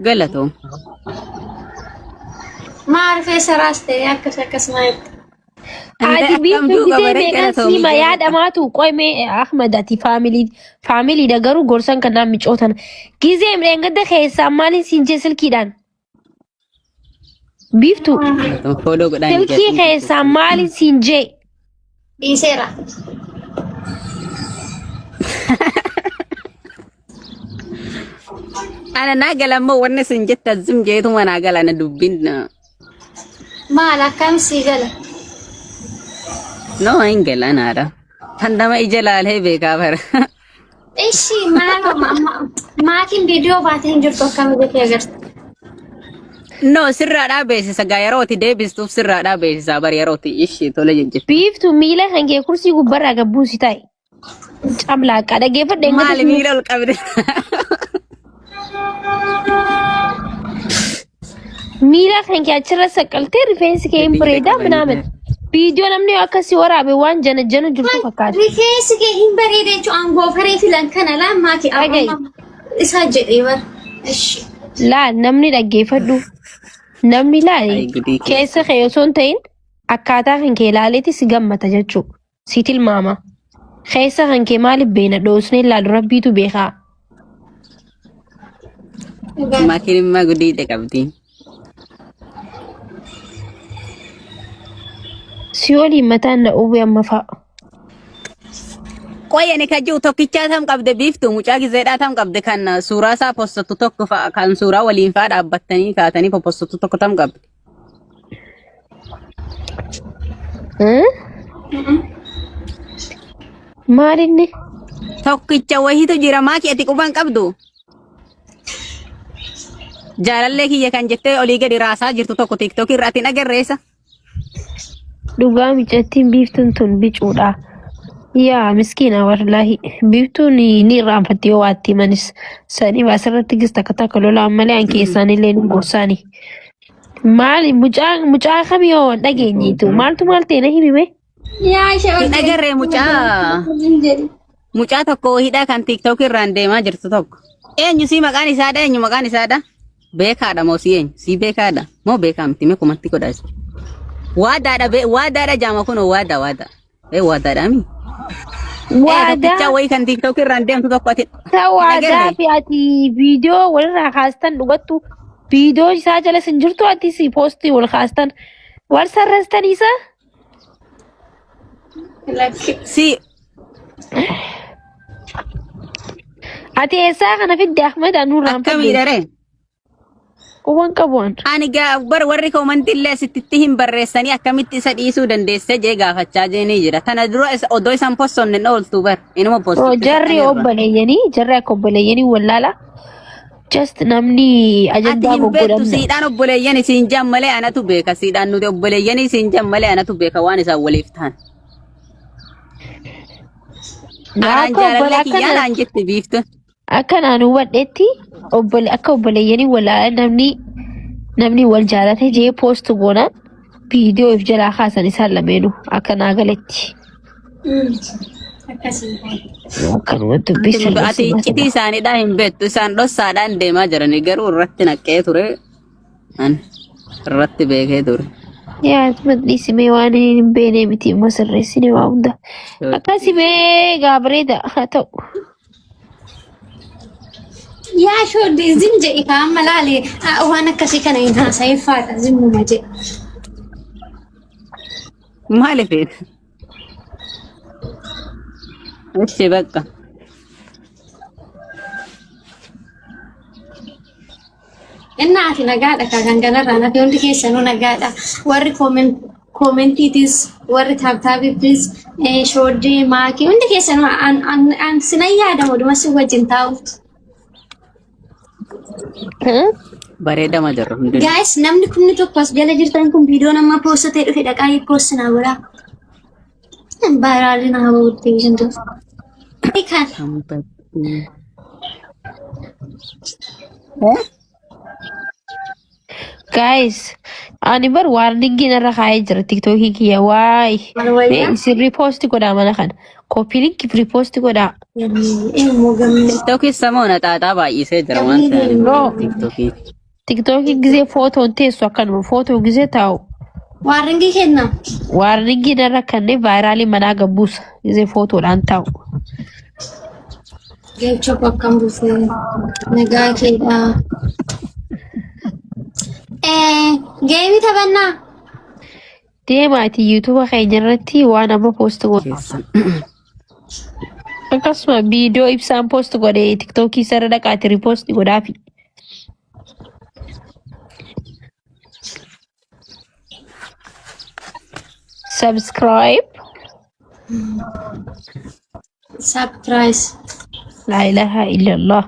Galatoom. Maarifee saraastee akkas maayet. Ati biiftuu gisee meeqan siima yaadamaatu qoyme Ahmed ati faamilii da garuu gorsan kanaan micootan gisee mdeengadda keessaa maaliin siinjee silkiidhaan biiftuu silkii keessaa maaliin siinjee Dhiiseera. Ana nagalammoo wanni sin jetta zim jeetuma nagalana dubbin. Maal akkam sii gala? No hin galanaadha. Kan nama ija laalee beekaa bara. Ishi maatiin viidiyoo baatee hin jirtu akkam jettee agarta? No sirraadhaa beeksisa gaa yerooti deebistuuf sirraadhaa beeksisaa bari yerooti ishii tole jejjeta. Biiftuu miila kan kee kursii gubbarraa gabbuusi taa'e. Camlaaqaa dhageeffadhe. Maali miila ol qabde? Miila kan kee achirra saqqaltee rifeensi kee hin bareedaa minaamin. Viidiyoo namni akkasii waraabe waan jana jirtu fakkaata. Rifeensi kee hin bareedee jechuun aangoo faree filan kana lammaa kee isaa jedhee bara. Laal namni dhaggeeffadhu. Namni laale keessa kee osoo hin ta'in akkaataa kan kee ilaaleeti si gammata jechuudha. Si tilmaama. Keessa kan kee maaliif beena dhoosnee ilaalu rabbiitu beekaa. Maatiin immoo guddiidha qabdi. Si waliin mataan na uwwee amma fa'a. Qoyani kajuu tokkichaa tam qabde biiftuu mucaa gizeedhaa tam qabde kan suuraa isaa postatu tokko fa'a kan suuraa waliin fa'a dhaabbattanii kaatanii postatu tokko tam qabde. Maalinni? Tokkicha wahiitu jira maaki ati quban qabdu. Jaalallee kiyya kan jettee olii gadi raasaa jirtu tokko tiktokii irraa atiin agarreessa. Dhugaa micattiin biiftuun tun bicuudha. Yaa miskiina wallahi biiftuun ni irraanfatti yoo waatti manis sanii baasirratti gis takka lolaan malee an keessaan illee nu gorsaani. Maali mucaa kam yoo dhageenyiitu maaltu maal ta'e na himime? Hin agarree mucaa tokko hidhaa kan tiktokii irraan deemaa jirtu tokko. Eenyu si maqaan isaadha eenyu maqaan isaadha? Beekaadha moo si eenyu? Si beekaadha moo beekaa miti mee kumatti godhaas. Waadaadha jaama kun waada. Waadaadha mi? Tokkicha wayii kan tiktokii irraan deemtu tokko ati. Waadaa fi ati viidiyoo walirraa kaastan dhugattu viidiyoo isaa jala sin jirtu ati si poostii wal kaastan wal sarrastan isa? Si. Ati eessaa kana fidde Ahmed Anuurraan fidde? Akkamii daree? Waan qabuun. Ani bar warri koomantillee asitti hin barreessanii akkamitti isa dhiisuu dandeesse jee gaafachaa jeenii jira. Tana dura odoo isaan postonne ooltu bar inuma postu. Jarri akka obboleeyyanii wallaala. Just namni ajandaa goggodhamna. Ati hin beektu siidhaan obboleeyyanii siin jaan malee anatu beeka. Siidhaan nuti obboleeyyanii siin jaan malee anatu beeka waan isaan waliif ta'an. Anaan jaalallee kiyyaan aan jetti biiftu. Akkanaan hubadheetti akka obboleeyyanii wallaala namni wal jaalate jee poostu goonaan viidiyoo if jalaa kaasan isaan lameenu akkanaa galetti. Akkanumatti bisan. Ati iccitii isaaniidhaan hin beektu isaan dhossaadhaan deemaa jiranii garuu irratti naqqee ture. Irratti beekee ture. Yaa madhiisimee waan hin beekne miti immoo sirreessine waa hunda. Akkasimee gaabareeda haa ta'u. Yaa shooddi zim jedhi kaan malaale waan akkasii kana hin haasa'effaadha zimmuma jedha. Maali feeta? Ishi bakka. Innaa ati nagaadha kan kanarraa nafi hundi keessanuu nagaadha. Warri koomentiitis warri taabtaabiitis shooddii maakii hundi keessanuu an sinan yaadamu dhumasi wajjin taa'uutu. Bareedama jirru. Guys, namni kun tokko as jala jirtan kun viidiyoo nama poostatee dhufe dhaqaa poostinaa godhaa. Baay'ee nama hawwatee jirtu. Guys, ani bar warningin irra kaa'ee jira TikTokii kiyya waay. Sirrii poosti godhaa mana kana. Copy link repost godha. TikTok samoona xaaxaa baay'isee jira waan ta'eef No. TikTok. TikTok ጊዜ ፎቶ እንቴሱ አካን ፎቶ ጊዜ ታው Warringi kenna. ዋርኒንግ ደረከኔ ቫይራሊ መና ገቡስ ጊዜ ፎቶ ላንታው Gecho bakkam buse. Nagaa keedha. Geemi taphanna. deemaati yuutuuba keenya irratti waan amma post godha akkasuma viidiyoo ibsaan post godhe tiktokii sarara dhaqaati ripost godhaafi subscribe Surprise. la ilaha illallah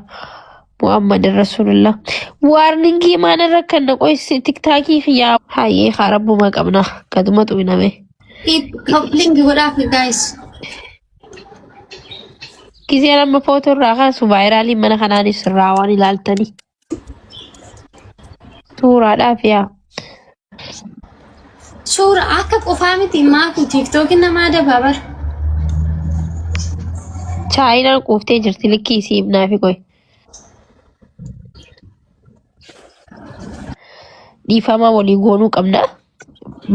muhammad rasulullah warningi mana rakkan qoy tiktokii khiya haye kharabu maqamna kadumatu iname It coupling godhaaf guys. ጊዜ ለማ ፎቶ ራኻሱ ቫይራሊ መነ ከናኒ ስራዋን ይላልተኒ ቱራ ዳፊያ Suura akka qofaa miti maaku TikTok namaa dababar. ቻይናን ቆፍቴ ጅርቲ ልኪ ሲብናፊ ቆይ ዲፋማ ወሊ ጎኑ ቀምና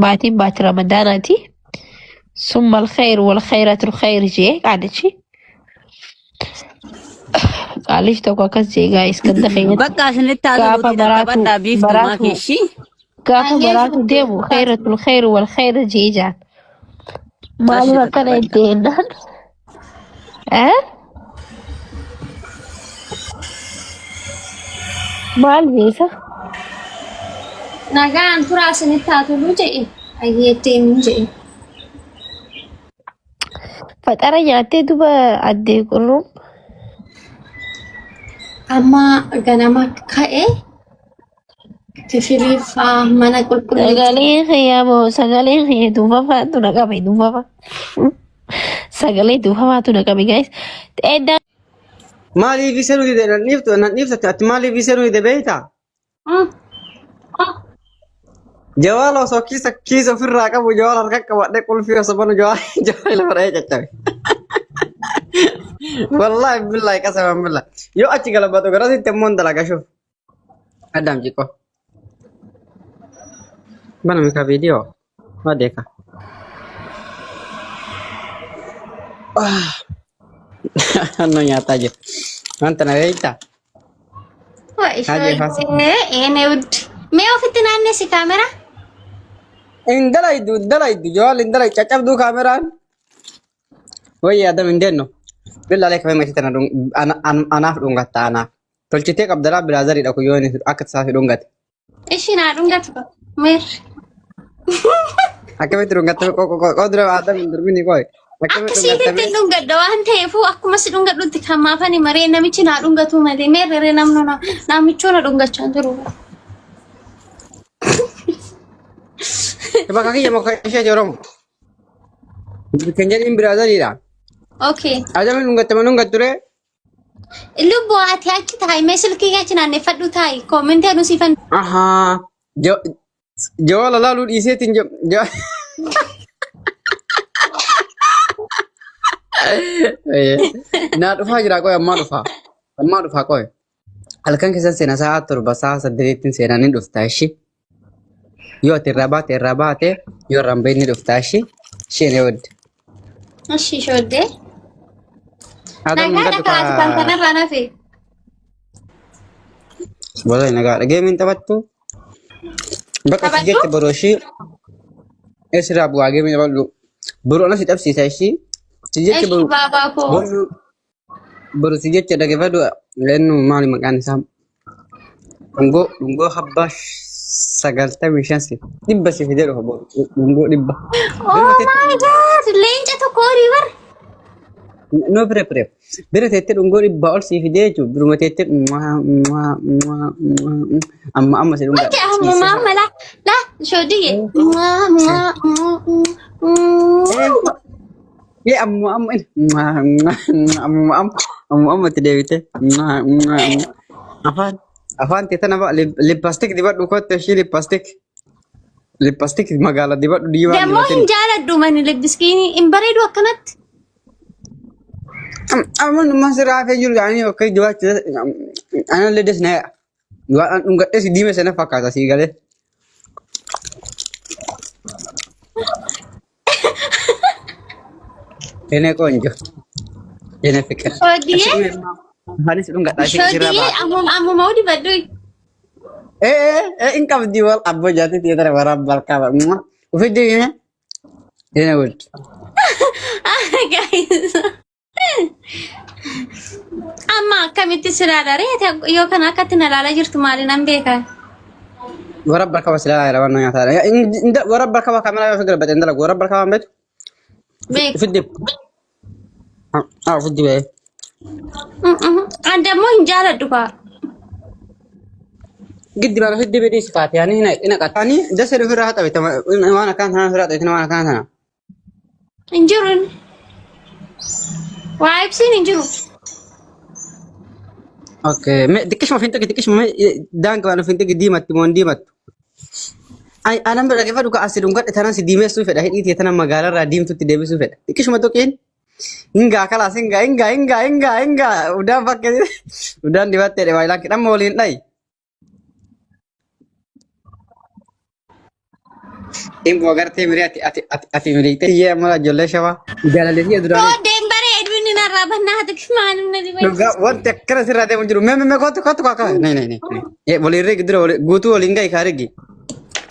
ባቲን ባት ረመዳናቲ ثم الخير والخيرة الخير جي قعدتي قاليش توكاكس جي guys كنت خير Bakka isinitti Gaafa haasa'u baraatu- taphataa biiftuu baraatu- maakeeshi. قافا براتو ديمو خيرة الخير والخير جي جان مالي أشهد مكان أن لا يدينان اه مال بيسا Nagaan turaa isinitti haa tolu jedhe. Ayyeettee hin jedhe. فطرة نياتي دوبا عدي قروم Amma ganama ka'e kifilii faa mana qulqulluu. سغالين خيامو سغالين خي دوبا فاتو نقابي دوبا فا سغالين دوبا فاتو نقابي guys ايدا Maaliif isa nuti naniiftu ati maaliif isa nuti beektaa? Jawaala osoo kiisa ofirraa qabu jawaala harka qabadhee qulfii osoo banu jawaala lafa dhahee caccabe. Wallaahi billahi qasaman billahi. Yoo achi galabatu garasitti immoo dalaga shuuf. Addaam jiqqoo. Bana mika viidiyoo. Waa deeka. Annoo nyaataa jiru. Wanta na beektaa? Haajee faasa. Ene ud. Mee ofitti naannessi kaamera? Indalaydu jawaal indalay caccabduu kaameraan. Wayyi adam hindeeno. Billa leeka fema ishee anaaf dhungatta anaaf. Tolchitee qabdalaa bilaazariidha kun yoo akka tasaafii dhungate. Ishi naa dhungatu. Meer. Akkamitti dhungatte qodura adam hin durbini qoy. Akkamitti Akkasitti dhungatte dhungadha waan ta'eefuu akkuma si dhungadhutti kan maafani maree namichi naa dhungatu malee meerree namichuu na dhungachaa jiru. bakka kiyya muka ishee joromu. Kan jedhin bilaazariidha. Okay. Adam dhungatte ma dhungatture? Lubbu ati achi taa'e mee silkii achi naanneffadhu taa'e koomentii aduu siifan. Ahaa. Jawaala laaluu dhiiseetiin naa dhufaa jira qoy ammaa dhufaa qoy. Halkan keessan seena sa'a torba sa'a saddeettiin seenaa ni dhuftaa ishee. Yoo ati irraa baate yoo irraan bahee ni dhuftaa ishee. Isheen eewwadde. Ashi shooddee. Adam Nagaadha kaati kan kanarraa nafe. Wallahi nagaadha. Geemiin taphattu. Bakka si jette boroo ishee. Eesirraa bu'aa geemiin taphattu. Boroo asi dhabsiisa ishee. Si jette Eshi baabaa koo. boroo si jette dhaggeeffadhu. Lennu maali maqaan isaa? Dhungoo habbaa 95 dhibba si fidee dhufa dhungoo dhibba. Oh my god! Leenca tokko horii bar. No bire. Bire teettee dhungoo dhibbaa ol si fidee jechuudha. Biruma teettee amma si dhungaa. Wanti ammumaa mala. La shoodiyye. Ye amma itti deebite. Afaan teetta nama lipastik dibadhu kottu ishee lipastik magaala dibadhu diimaa Dammoo hin jaaladhu mani lebbiskiini hin bareedu akkanatti. Aman masira fe jul gani okay dua ana ledes na dua enggak si dime sana fakata si gale ini konjo ini fikir Oh dia? halis enggak tahu So kira dia amu mau dibantuin. income jual abbo jati tiada warabal ka video ini ini good Guys. Amma akkamitti siraadha reeta yoo kana akkatti na ilaalaa jirtu maaliin beekaa? warabal ka wasila ay rawan ya tara inda warabal ka kamera yo fikir bat indala warabal ka bet Beek. fiddi fiddi be Anda mau hin jaaladhu kaa. giddi bana fiddi be di sifat yani ina katani dasir fi rahata be tama wana kan hana rahata ina wana kan hana Hin jiru. Waa ibsiin hin jiru. okay me dikish ma finta dikish ma dank wana finta dimat mon dimat ay anam be daga fadu ka asidun gadde tanan si dime su feda hidi tanan magala ra dim tutti debe su feda dikish ma to ken inga kala inga udah pakai udah diwatte de wala kita molin dai Imbo agar te miri ati miri te ye mala jolle shawa gala le dia durani Oh dembare edwin na rabana hadik maalum na dibai. Duga wan tekkara sirate munjuru me kotu kaka नहीं ये बोली रे gidur gutu olinga ikaregi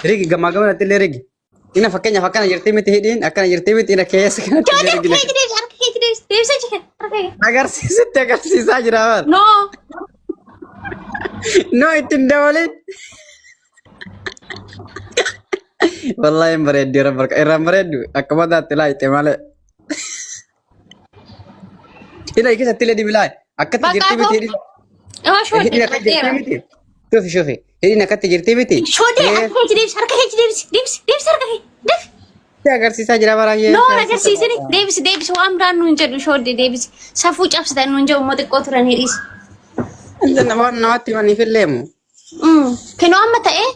regi gama gama te leregi ina fakanya yerti miti hidin akan yerti miti ina kayas kan leregi agar sisa jirawar No. no itin dawalin wallahi meredu era meredu akamada tilai temale ina ikisa tile di bilai akat jirti miti Oh show هنا كت جرتي متي شوفي هنا كت جرتي متي شو دي ديبس حركة هيك ديبس حركة هيك ديبس يا غرسي ساجرا براي No agarsiisani deebis waan biraan nuun jedhu shoodde deebis safuu cabsitan nuun jedhu mootii qoturan hidhiis. عندنا ما نواتي ماني في الليمو Kenoo amma ta'e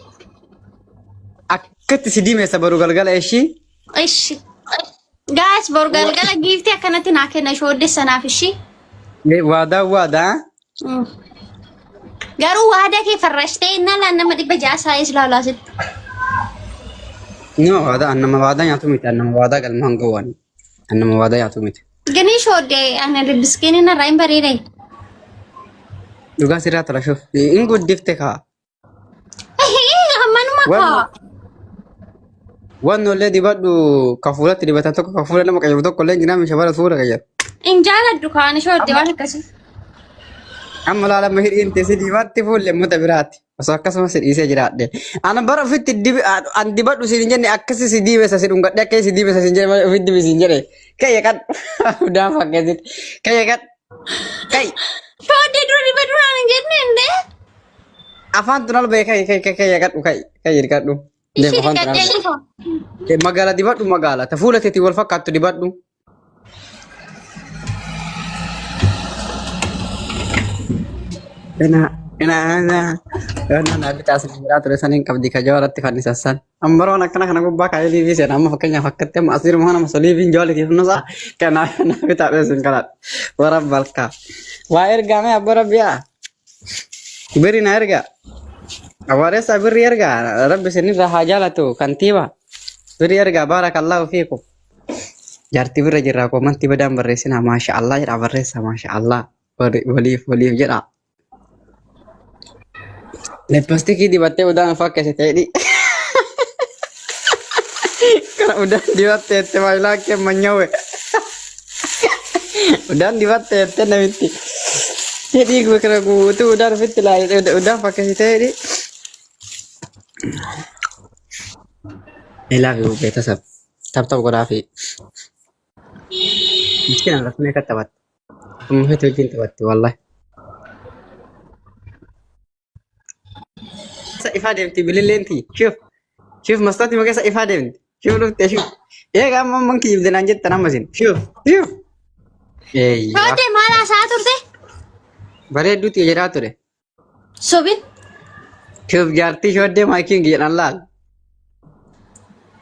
أكت سيدي مي سبرو غلغل إيشي ishi gaas borgalgala giiftii akkanatti naa kenna shoodde sanaaf ishi. وادا Garuu waadaa kee farrashtee innaa laan nama dhibba ja'a saayis laalaa sitti. نو وادا أنما وادا يا توميت أنما وادا قال ما هنقواني أنما وادا يا توميت Ganii shoodde ana libbiskeen inni irraa hin bareedee. دوغا سيرات لا شوف إن قد دفتك Ammanuma kaa. وانو الذي بدو كفولات اللي بتاتوك كفولة لما كيبدوك كلين جنام من شباب الفورة كيا In jaaladhu kaani shoodde waan akkasii. أما لا لما هي أنت سيدي ما تفول لما تبرات بس أكاس ما سيدي سجرات ده أنا برا في الدب عند بدو سيدي جني أكاس سيدي بس سيدي ونقد ده كي سيدي بس سيدي ما في الدب سيدي كي يكاد udah pakai كي يكاد كي Shoodde duri baduraan hin jenne inde. afaan tunal be kay yakat kay yakat du de Ishi afaan tunal dhiqadhee dhufa. ke magala dibaddu magala ta fuula teti wal fakkaattu dibaddu ena nabi taas jira ture sanin kabdi ka jawaratti fannisassan ambaro nakana kana gubba kay li bise nama fakanya fakkatte masir mohana masali bin jole ki nusa kana nabi taas kalat warab balka wa erga me abara biya beri na erga aware sabir erga rabbi sini rahaja tu kantiba beri erga barakallahu fiikum jarti bira jira ko man tiba dam beresina masyaallah jira beresa masyaallah wali jira le pasti ki dibatte udah pakai setedi karena udah dibatte temai lagi menyawe udah dibatte nanti jadi gue kira gue tuh udah fit lah udah pakai setedi I love you beta sab tab gue Rafi mungkin rasanya katabat kamu itu cinta waktu wallahi إفادة بنتي بالليل أنتي شوف مصطفى ما كيس إفادة بنتي شوف لو تشوف إيه كم ممكن يبدأ نجد تنامسين شوف إيه Shoodde maal haasaa turte? بري دوتي جراتو ده Sobin. شوف جارتي شو ده مايكين جيران لال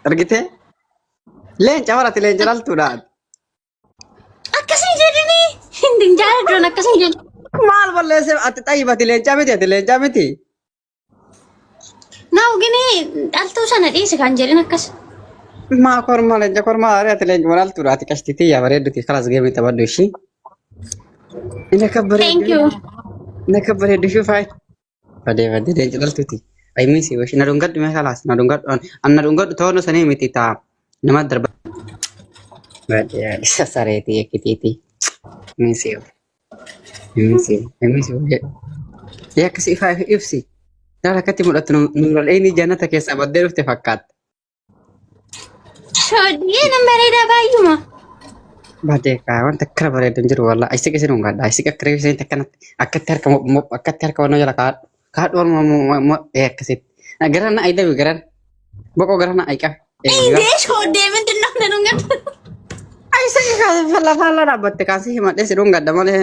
أرجته لين جوارات لين جلال توراد Akkasii jedhanii hin din jaaladhu akkasin jedhu. Maal balleesse ati xayyibati leencaa miti ati leencaa miti. Naaw gini dhaltuu sana dhiisi kan jedhin akkas. Maa korma leenca korma aarii ati leenca walaaltu ati qashtitii yaa bareedduti kalas geemii taphadhu ishii. Inni akka bareeddu. Thank you. Inni akka bareeddu shufaayi. Badee leenca dhaltuuti. Aymisi washi na dungadhu mee kalas na dungadhu ta'uu sanii miti taa nama darba. Badee isa sareetii ekkitiiti. Misi. Ya akkasii ifaa ibsi. Daal akkatti mul'attu nural'eenii jannata keessaa baddee dhufte fakkaata. Shoodiyee nan bareedaa baay'uma. Baadee kaa wanta akkana bareedu hin jiru wallaa. Isii qeessi nuun gaddaa. Isii akka reeffi isaanii akkatti harka wannoo jala kaadhu. Kaadhu waluma akkasitti. Garan na aydabi garan. Boqoo garan na ayqa. Indee shoodee miti namni nun gadda. Isii kaa faallaa dhaabbatte kaasii himadhee si nuun gadda malee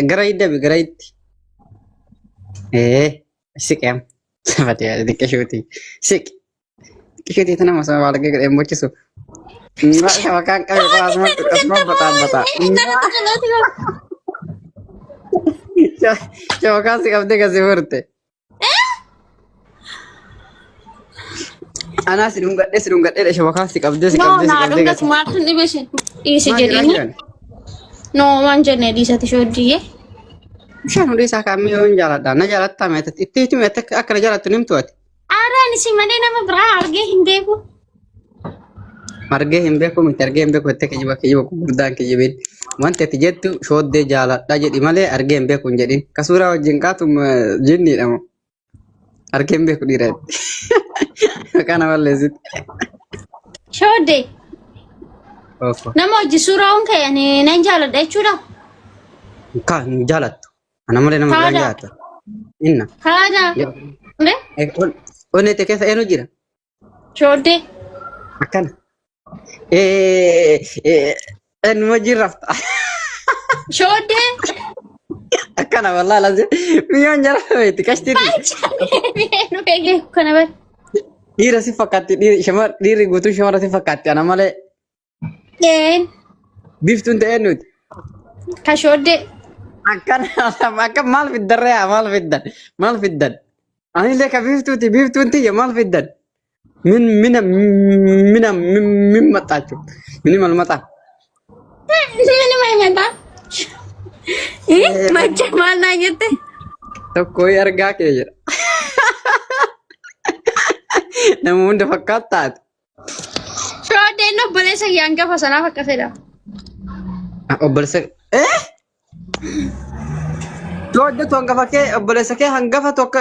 gara aydabi gara itti. Siqeem. Baadee xiqqeeshuuti. Siqi. Xiqqeeshuuti tana masama baalagee gadhee mochisu. Shabakaan qabe asuma bataa. Shabakaan si qabdee gasi furte. Anaa si dhungadhee shabakaan si qabdee No, naa dhungatu maaltu dhibee dhiisi jedhini. No, waan jennee dhiisati shoodiyee. Bishaan hundee isaa kaa'amee yoo hin jaaladha. Na jaalattaa meeta itti himi akka na jaalattu nimtu ati. Aadaan isi malee nama biraa argee hin beeku. Argee hin beeku miti argee hin beeku jettee kijiba gurguddaan kijibeen. Wanti ati jettu shooddee jaaladha jedhi malee argee hin beeku hin jedhin. Kasuuraa wajjin kaatu jinniidha moo. Argee hin beeku dhiira jetti. Kana balleessitti. Shoodee. Nama hojii suuraa hun ka'e nan jaaladha jechuudha. Ka hin jaalattu. Ana malee nama biraan jaalatu. Inna. Haadha. Onneete keessa eenyu jira? Shoodee. Akkana. Eenyu wajjin rafta. Shoodee. Akkana wallaa lasse biyyoon jala beekti kashtiiti. Baay'ee beekee kana bar. Dhiira si fakkaatti dhiirri guutuu shamara si fakkaatti ana malee. Biftuun ta'e nuti. Ka shoodee. Akkana akka maal fiddarree maal fiddan. Anillee ka biftuun tiyya maal fiddan. Min maxxaachu. Minimal maxaa. Minimal maxaa. Macha maal naa jette? Tokko argaa kee jira. Nama hunda fakkaataati. Shoodeen obboleessa kee hangafa sanaaf akkasidha. Obboleessa Jooddeetu hangafa kee obboleessa kee hangafa tokko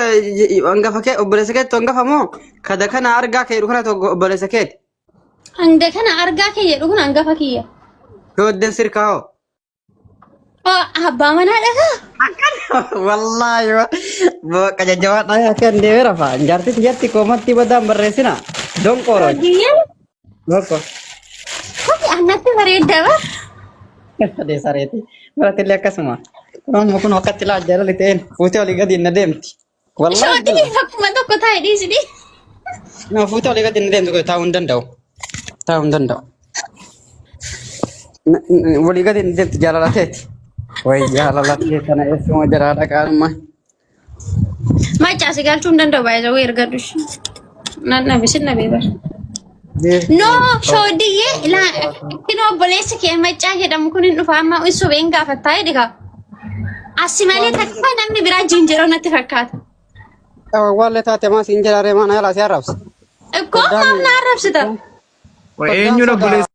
hangafa kee obboleessa kee hangafa moo kada kana argaa kee jedhu kana tokko obboleessa keeti. Hanga kana argaa kee jedhu kun hangafa kiyya. Jooddeen sirkaa hoo. Abbaa manaa dhagaa. Akkana wallaahi boqa jajjabaadhaa akka hin deebiin rafaa jaartii jatti koomatti badaan barreessina donqooroo. Boqo. Kofi annatti bareedda ba. Adee sareeti baratillee akkasuma. Kun wakkatti laa jaalali ta'een fuutee olii gadi hin adeemti. Shoodii fakkuma tokko taa'e dhiisni. Fuutee olii gadi hin adeemti taa'uu hin danda'u. Walii gadi hin adeemti jaalalateeti. Way jaalalatti kana eessuma jiraadha qaanuma. Macaasi galchuu hin danda'u baay'ee zawwee erga dushi. Nabisin nabee bara. No, shoodiyee kino obboleessi kee macaa jedhamu kun hin dhufa amma sobeen gaafattaa jedhika. Asii malee takka namni biraa jinjiroo natti fakkaata. Wallee taate maas hin jiraaree mana yaalaa si arrabsa. Koo maaf na arrabsita? Eenyuun obboleessi?